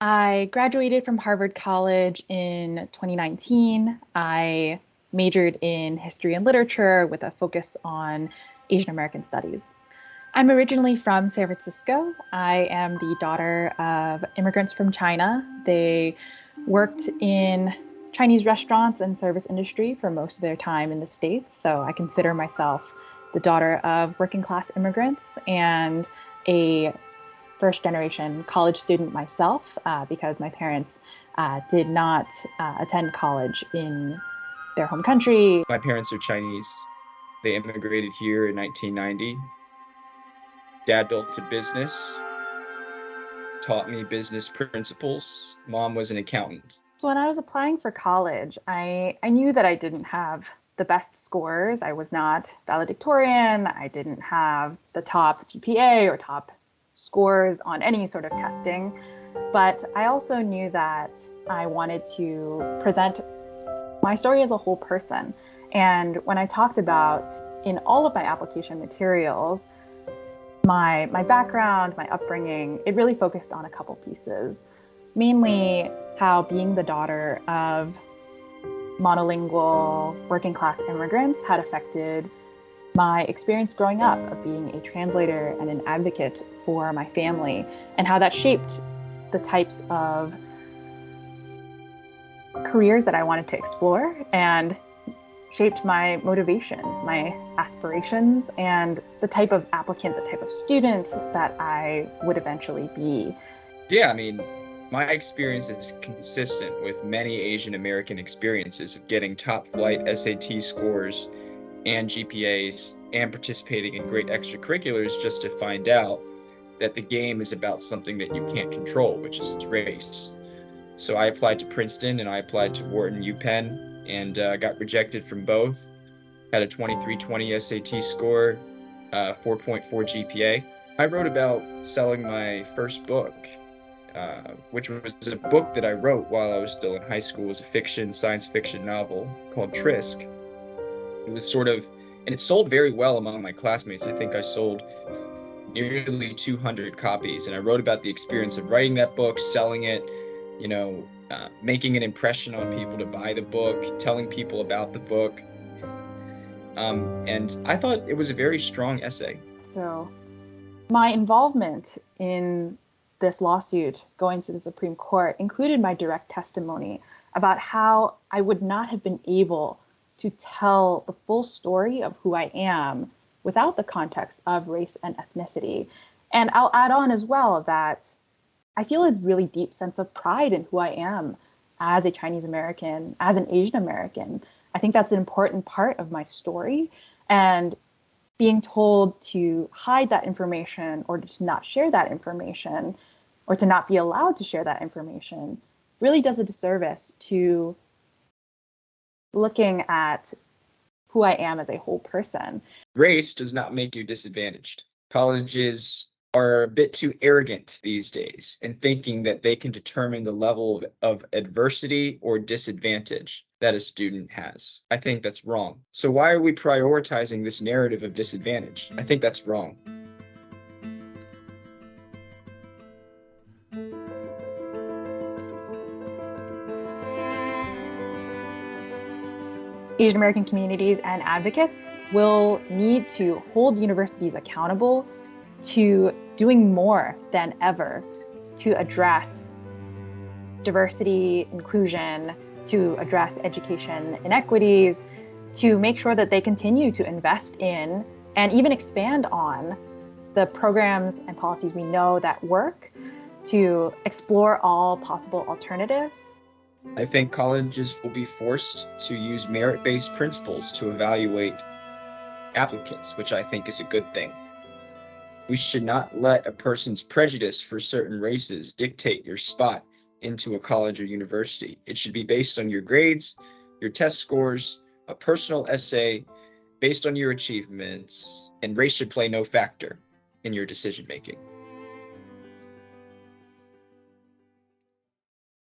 I graduated from Harvard College in 2019. I majored in history and literature with a focus on Asian American studies. I'm originally from San Francisco. I am the daughter of immigrants from China. They worked in Chinese restaurants and service industry for most of their time in the States. So I consider myself the daughter of working class immigrants and a first generation college student myself because my parents did not attend college in their home country. My parents are Chinese. They immigrated here in 1990. Dad built a business, taught me business principles. Mom was an accountant. So when I was applying for college, I knew that I didn't have the best scores. I was not valedictorian. I didn't have the top GPA or top scores on any sort of testing. But I also knew that I wanted to present my story as a whole person. And when I talked about in all of my application materials, my background, my upbringing, it really focused on a couple pieces. Mainly how being the daughter of monolingual working class immigrants had affected my experience growing up of being a translator and an advocate for my family, and how that shaped the types of careers that I wanted to explore and shaped my motivations, my aspirations, and the type of applicant, the type of student that I would eventually be. Yeah, I mean, my experience is consistent with many Asian American experiences of getting top flight SAT scores and GPAs and participating in great extracurriculars just to find out that the game is about something that you can't control, which is race. So I applied to Princeton and I applied to Wharton UPenn and got rejected from both. Had a 2320 SAT score, 4.4 GPA. I wrote about selling my first book, which was a book that I wrote while I was still in high school. It was a science fiction novel called Trisk. It was and it sold very well among my classmates. I think I sold nearly 200 copies. And I wrote about the experience of writing that book, selling it, making an impression on people to buy the book, telling people about the book. And I thought it was a very strong essay. So my involvement in this lawsuit going to the Supreme Court included my direct testimony about how I would not have been able to tell the full story of who I am without the context of race and ethnicity. And I'll add on as well that I feel a really deep sense of pride in who I am as a Chinese American, as an Asian American. I think that's an important part of my story. And being told to hide that information or to not share that information or to not be allowed to share that information really does a disservice to looking at who I am as a whole person. Race does not make you disadvantaged. Colleges are a bit too arrogant these days in thinking that they can determine the level of adversity or disadvantage that a student has. I think that's wrong. So why are we prioritizing this narrative of disadvantage? I think that's wrong. Asian American communities and advocates will need to hold universities accountable to doing more than ever to address diversity, inclusion, to address education inequities, to make sure that they continue to invest in and even expand on the programs and policies we know that work, to explore all possible alternatives. I think colleges will be forced to use merit-based principles to evaluate applicants, which I think is a good thing. We should not let a person's prejudice for certain races dictate your spot into a college or university. It should be based on your grades, your test scores, a personal essay based on your achievements, and race should play no factor in your decision-making.